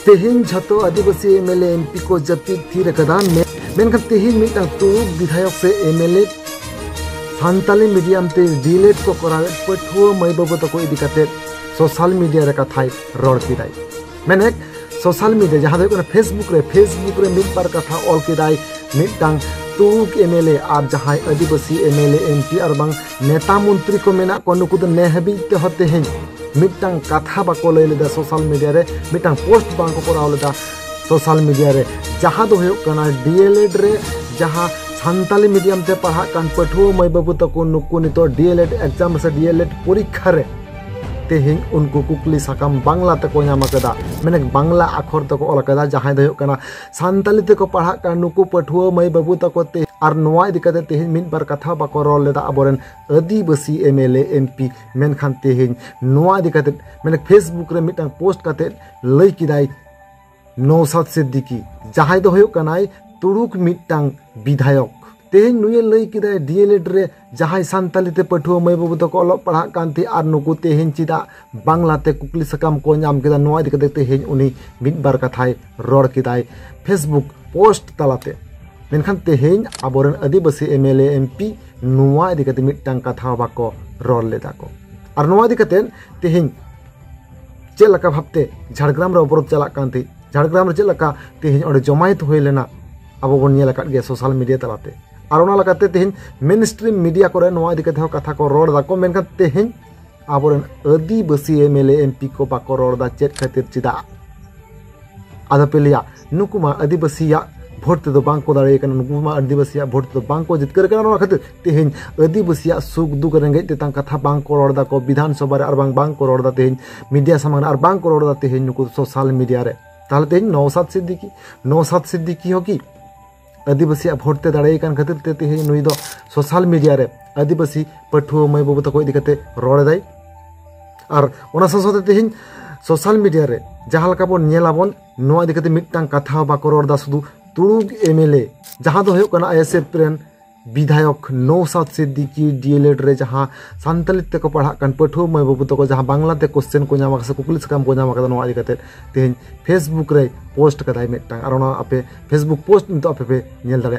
तेहिन झतो आदिवासी MLA MP को जप्ती थी रकदा मेनखान तेहिन mitten तुरुक विधायक से एमएलए सानताली मीडियम ते डिलेट को करा पठुआ मई बाबू तक इदी काते सोशल मीडिया रे कथाई रड़ किदाई मेने सोशल मीडिया जहां दो फेसबुक रे मिट बार कथा ऑल किदाई मिटन तुरुक एमएलए और जहां आदिवासी एमएलए एमपी और बांग नेता मंत्री को मेना को नुकु तो नेहबी ते होते हैं मिटन कथा बाको लय लेदा सोशल मीडिया रे मिटन पोस्ट बांग को कराव लेदा सोशल मीडिया रे जहां दो हो कना डीएलएड रे जहां सानताली मीडियम ते पढ़ा कान पठुआ मई बाबू तक नुकु नितो डीएलएड एग्जाम से डीएलएड परीक्षा रे तेहिं उनको कुकली साकाम बांग्ला तक नाम कदा मैंने बांग्ला अक्षर तक ऑल कदा जहां दो कना सानताली ते को पढ़ा कान नुकु पठुआ मई बाबू तक ते और नोआ इदी कते तेहिं मिट बार कथा बाको रॉल लेदा अबोरेन आदिवासी एमएलए एमपी मेनखान तेहिं नोआ इदी कते मैंने फेसबुक रे मिटन पोस्ट कते लई किदाई नौशाद सिद्दीकी जहां दो हो कनाय तुरुक मिटन विधायक तेहिं नुये लई किदाय डीएलएड रे जहां सानताली ते पठुआ मई बाबू तक ऑल पढ़ा कांती और नुकु तेहिं चिदा बांग्ला ते कुकली सकाम को नाम किदा नोआ इदी कते तेहिं उनी मिट बार कथाय रड़ किदाय फेसबुक पोस्ट तलाते मेनखान तेहिं आबोरेन आदिवासी एमएलए एमपी नोआ इदी कते मिटन कथा बाको रड़ लेदा को और नोआ इदी कते तेहिं चेलका भाबते झाड़ग्राम रे अवरोध चला कांती झाड़ग्राम रे चेलका तेहिं ओडे जमायत होय लेना अब बन नेल गया सोशल मीडिया तलाते और ओना लगाते तेहिं मेन स्ट्रीम मीडिया करे नोआ इदी कते कथा को रड़ दा को मेनखान तेहिं आबोरेन आदिवासी एमएलए एमपी को बाको रड़ दा चेत खातिर चिदा आदा पेलिया नुकुमा आदिवासिया भोट ते बांग को दाड़े कना नुकुमा आदिवासिया भोट ते बांग को जितकर कना ओना खातिर तेहिं आदिवासिया सुख दुख रेंगे तेतां कथा बांग को रड़ दा को विधानसभा रे और बांग को रड़ दा तेहिं मीडिया सामान और बांग को रड़ दा तेहिं नुकु सोशल मीडिया रे ताहले तेहिं नौशाद सिद्दीकी हो कि आदिवासी भोट ते दाड़े कान खातिर ते तेहिं नुई दो सोशल मीडिया रे आदिवासी पठुआ मई बाबू तक इदी कते रड़ दाई और ओना साथे तेहिं सोशल मीडिया रे जहां लका बन नेलाबन नोआ इदी कते मिटटां कथा बाको रड़ दा सुदु तुरुक एमएलए जहां दो हो कना आईएसएफ रेन विधायक नौशाद सिद्दीकी डीएलएड रे जहां सानताली ते को पढ़ा कान पठुआ मई बाबू तक जहां बांग्ला ते क्वेश्चन को नाम से कुकली सकाम को नाम कदा नोआ इदी कते तेहिं फेसबुक रे पोस्ट कदाई मिटटां और ओना आपे फेसबुक पोस्ट नितो आपे पे नेल दाड़े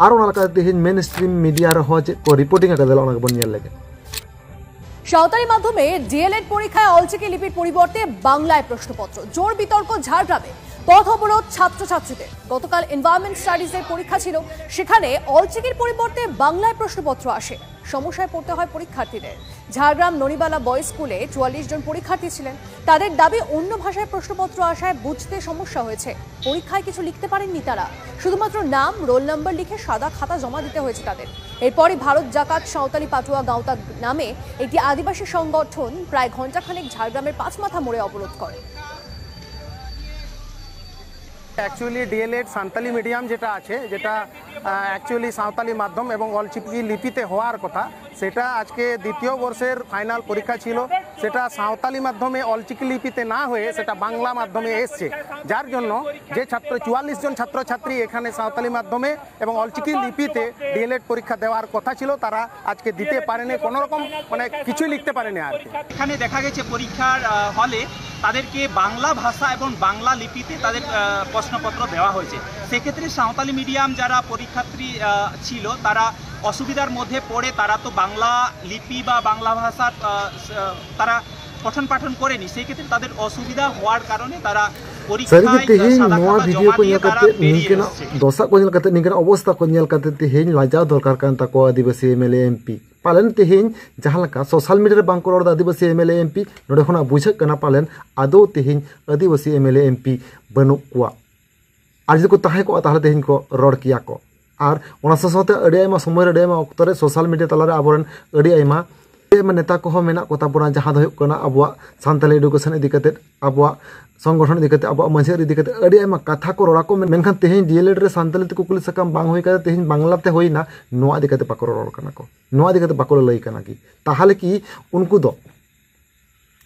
और ओना लका तेहिं मेन स्ट्रीम मीडिया रे हो जे को रिपोर्टिंग कदा ओना बन नेल लेगे সাঁওতালি মাধ্যমে ডিএলএড পরীক্ষায় অলচিকি লিপির পরিবর্তে বাংলায় প্রশ্নপত্র জোর বিতর্ক ঝাড়গ্রামে পথ অবরোধ ছাত্রছাত্রীদের গতকাল এনভায়রনমেন্ট স্টাডিজের পরীক্ষা ছিল সেখানে অলচিকির পরিবর্তে বাংলায় প্রশ্নপত্র আসে সমস্যায় পড়তে হয় পরীক্ষার্থীদের ঝাড়গ্রাম ননিবালা বয়েজ স্কুলে 44 জন পরীক্ষার্থী ছিলেন তাদের দাবি অন্য ভাষায় প্রশ্নপত্র আসায় বুঝতে সমস্যা হয়েছে পরীক্ষায় কিছু লিখতে পারেননি তারা শুধুমাত্র নাম রোল নাম্বার লিখে সাদা খাতা জমা দিতে হয়েছে তাদের এরপরই ভারত জাকাত সাঁওতালি পাটুয়া গাঁওতা নামে একটি আদিবাসী সংগঠন প্রায় ঘণ্টাখানেক ঝাড়গ্রামের পাঁচমাথা মোড়ে অবরোধ করে एक्चुअली डीएलएड सानताली मीडियम जेटा आछे जेटा एक्चुअली साँवताली माध्यम एवं अलचिकी लिपिते होवार कथा सेटा आज के द्वितीय वर्षेर फाइनल परीक्षा छिलो सेटा साँवताली माध्यमे अलचिकी लिपिते ना हये सेटा बांगला माध्यमे एसछे जार जन्य जे छात्र 44 जन छात्र छात्री एखाने साँवताली माध्यमे एवं अलचिकी लिपिते डीएलएड परीक्षा देवार कथा छिलो तारा आज के दिते पारेनि कोनो रकम माने किछुई लिखते पारेनि आर कि एखाने देखा गेछे परीक्षार हले तादेरके बांगला भाषा एवं बांगला लिपिते तादेर प्रश्नपत्र देওয়া হয়েছে সেক্ষেত্রে সাঁওতালি মিডিয়াম যারা পরীক্ষার্থী ছিল তারা অসুবিধার মধ্যে পড়ে তারা তো বাংলা লিপি বা বাংলা ভাষা তারা পঠন পাঠন করেনি সেই ক্ষেত্রে তাদের অসুবিধা হওয়ার কারণে তারা পরীক্ষায় সাদা খাতা জমা দিয়ে তারা বেরিয়ে এসেছে दोसा को नेल कते निकन अवस्था को नेल कते तेहिं लाजा दरकार कान ताको आदिवासी एमएलए एमपी पालन तेहिं जहां लका सोशल मीडिया रे बांग को रड़ आदिवासी एमएलए एमपी नोडे खना बुझक कना पालन आदो तेहिं आदिवासी एमएलए एमपी बनु कुआ आज को ताहे को ताहले तेहिं को रड़ किया को और ओना साथे अडे आयमा समय अडे आयमा अक्तरे सोशल मीडिया तलारे आबोरन अडे आयमा नेता को मेना को ताबोना जहां दो कना अबुआ सानताली एडुकेशन इदी कते अबुआ संगठन इदी कते अबुआ मंझेर इदी कते अडे आयमा कथा को रड़ा को मेनखान तेहिं डीएलएड रे सानताली ते कुकुली सकाम बांग होई कते तेहिं बांग्ला ते होइना नोआ इदी कते बाको रड़ कना को नोआ इदी कते बाको लई कना की ताहले की उनको दो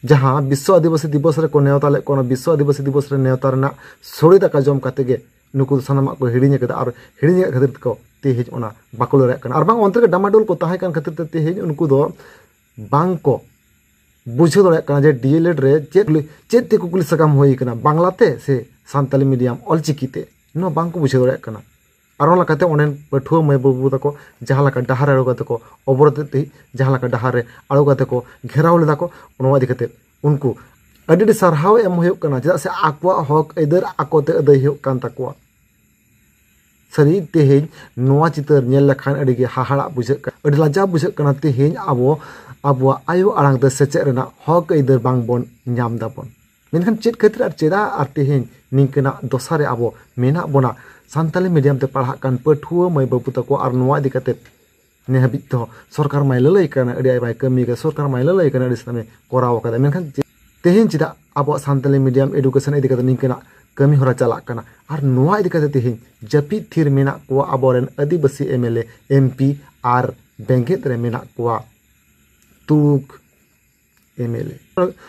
जहां विश्व आदिवासी दिवस रे को नेवता ले कोना विश्व आदिवासी दिवस रे नेवता रना सोड़ी दाका जम कते गे नुकु सानामा को हिड़िញकते और हिड़िញखातिर को तेहिं ओना बाको लरे कना और बांग अंतर के डामाडोल को ताहे कान खातिर ते तेहिं उनको दो बांग को बुझे दड़े जे डीएलएड रे चेत ते कुकुली सकाम होई कना बांग्लाते से सानताली मीडियम ऑलचिकीते नो बांग को बुझे दड़े आरो लकाते ओनेन पठुआ मै बाबू तको जहाँ लका डहार आड़ो काते को अवरोध ते जहाँ लका डहार रे आड़ो काते को घेराव लेदा को ओनवा इदि काते उनको अडी सरहाव एम हुयुक कना चेदा से आकवा हक एदर आकोते अदै हुयुक कान ताकवा सरी तेहेज नोआ चितर नेल लखान अडी गे हाहाड़ा बुझे अडी लाजा बुझे कना तेहेज आबो आयो आड़ांग दे सेचे रेना हक एदर बांग बोन ᱧᱟᱢ दाबोन मेनखान चेद खातिर आर चेदा आर तेहेज निंकना दसारे आबो मेना बोना सानताली मीडियम ते पढ़ा कान पठुआ मै बाबू तको आर नोआ इदि काते ने हाबित तो सरकार माय ललै काना अडी आय कमी के सरकार माय ललै काना अडी सामे कोराव कादा मेनखान तेहेन चिदा अब सानताली मीडियम एडुकेशन इदि काते निंकना कमी होरा चला काना आर नोआ इदि काते तेहेन जपी थिर मेना को आबोरेन आदिवासी एमएलए एमपी आर बेंगेत रे मेना को तुक एमएलए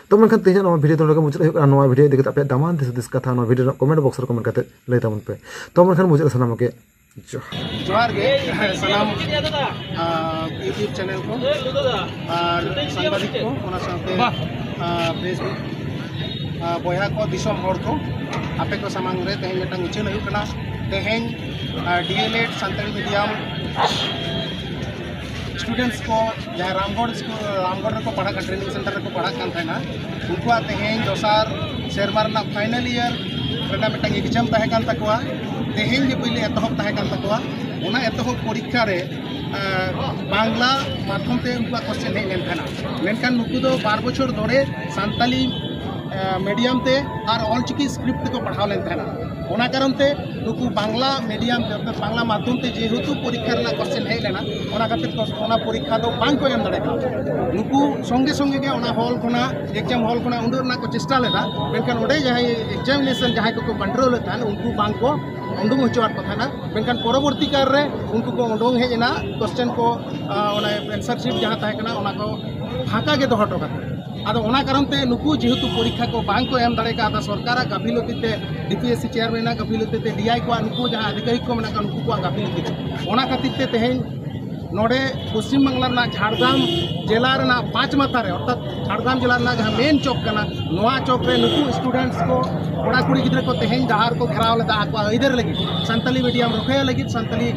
तो मनखान तेहेन नोआ वीडियो तो मुझे हुआ नोआ वीडियो इदि काते आपे दामान दिस कथा नोआ वीडियो कमेंट बॉक्स रे कमेंट काते लै ताबन पे तो मनखान मुझे सनाम के जोहार गे सलाम यूट्यूब चैनल को और सांबादिक को ओना साथे फेसबुक बया को दिसम हर को आपे को सामांग रे तेहेन मेटा उचेल हुई कना तेहेन डीएलएड सानताली मीडियम स्टूडेंट्स को जहाँ रामगढ़ को पढ़ा ट्रेनिंग सेंटर को पढ़ा था उनको तेहेन दोसार सेरमार फाइनल ईयर मेटा एग्जाम तहकान तकवा तेहेन जे पहले एतहब तहकान तकवा ओना एतहब परीक्षा रे बांग्ला माध्यम ते उनका क्वेश्चन हेज लेन थाना मेनखान नुकु दो 12 बछर धरे सानताली मीडियम ते और ऑलचिकी स्क्रिप्ट को पढ़ाव लेन थाना ओना कारण ते नुकु बांग्ला मीडियम ते अर्थात बांग्ला माध्यम ते जेहेतु परीक्षा रे क्वेश्चन हेज लेना ओना खातिर ओना परीक्षा दो बांग को एम दाड़े नुकु संगे संगे के ओना हॉल खना एग्जाम हॉल खना उंडर ना को चेष्टा लेदा मेनखान ओडे जहां एग्जामिनेशन जहां को कंट्रोल था उनको बांग को उंडुंग होचवार को थाना मेनखान परवर्ती काल रे उनको को उंडुंग हेजना क्वेश्चन को ओना आंसर शीट जहां ताहे कना ओना को फाका के दोहटो काते आदो ओना कारण ते नुकु जेहेतु परीक्षा को बांग को एम दाड़े का आदा सरकार गाफिलति ते डीपीएससी चेयरमैन गाफिलति ते डीआई को नुकु जहां अधिकारी को मेना का नुकु को गाफिलति ते ओना खातिर ते तेहेन नोडे पश्चिम बांगला झाड़ग्राम जिला 5 माथा रे अर्थात झाड़ग्राम जिला जहाँ मेन चौक कना नोआ चौक रे नुकु स्टूडेंट्स को कोड़ा कुड़ी गिद्रा को तेहेन जहार को घेराव लेदा आको इधर लगी सानताली मीडियम रखे लगी सानताली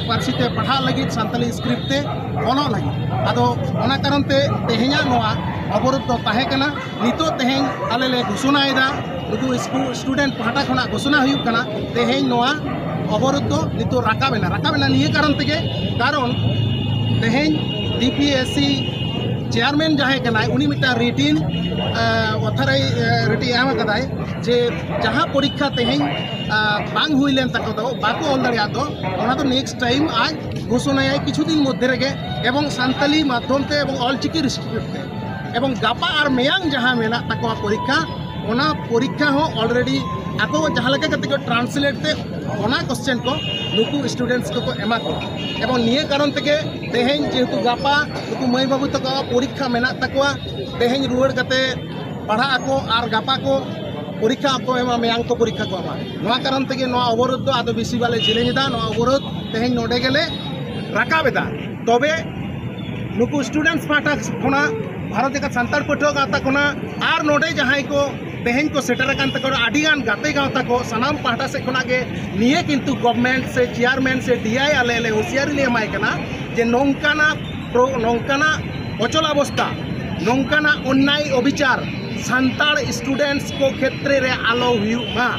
पारसी ते पढ़ा लगी सानताली स्क्रिप्ट ते बोलो लगी आदो ओना कारण ते तेहेना नोआ अवरोध तो ताहे कना नितो तेहेन आले ले घोषणा एदा नुकु स्टूडेंट पहाटा खना घोषणा हुई कना तेहेन नोआ अवरोध तो नितो राकाबेना निये कारण तेगे कारण तेहेन डीपीएससी चेयरमैन जहाँ कनाय उनी मिटा रिटिन अथाराई रिटी एम कदाय जे जहाँ परीक्षा तेहेन बांग हुई लेन तक दो बाको ऑन दाड़िया दो ओना तो नेक्स्ट टाइम आज घोषणाय किछु दिन मध्य रेगे एवं सानताली माध्यम ते एवं ऑलचिकी स्क्रिप्ट ते एवं गापा और मेयांग जहाँ मेना तकवा परीक्षा ओना परीक्षा हो ऑलरेडी आको जहाँ लगे कते को ट्रांसलेट ते ओना क्वेश्चन को नुकु स्टूडेंट्स को एमा को एवं निये कारण तेगे तेहेन जेहेतु गापा नुकु मई बाबू तक परीक्षा मेना तकवा तेहेन रुवाड़ कते पढ़ा आको और गापा को परीक्षा को एमा मेयांग को परीक्षा को एमा नोआ कारण तेगे नोआ अवरोध दो आदो बेसी बाले जिलेदा नोआ अवरोध तेहेन नोडे गेले राकाबेदा तबे नुकु स्टूडेंट्स पाटा खना भारत का सानतार पठुआ गाता खना और नोडे जहां को तेहेन को सेटर कान तक आडिगान गाते गावता को सनाम पाटा से खना के निये किंतु गवर्नमेंट से चेयरमैन से डीआई आले ले होशियारी ले एमाय कना जे नौकाना अचल अवस्था नौकाना अन्याय अविचार सानतार स्टूडेंट्स को क्षेत्र रे आलो हुआ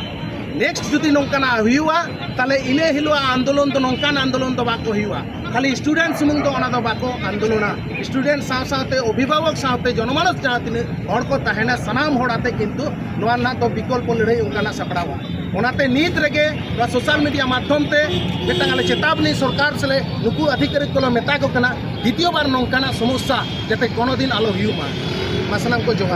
नेक्स्ट जुदी नौकाना हुआ ताले इने हिलवा आंदोलन तो नौकान आंदोलन तो बाको हुआ खाली स्टूडेंट सुमुंग तो ओना दो बाको आंदोलना स्टूडेंट साथे अभिभावक साथे जनमानस जहाँ तीन हर को तहना सनाम होड़ाते किंतु नोआ ना तो विकल्प लड़ाई उनका सपड़ावा ओनाते नीत रेगे सोशल मीडिया माध्यम ते मिटांग चेतावनी सरकार से नुकु अधिकारी को मेता को कना द्वितीय बार नौकाना समस्या जाते कोनो दिन आलो हुआ मा सनाम को जोहार।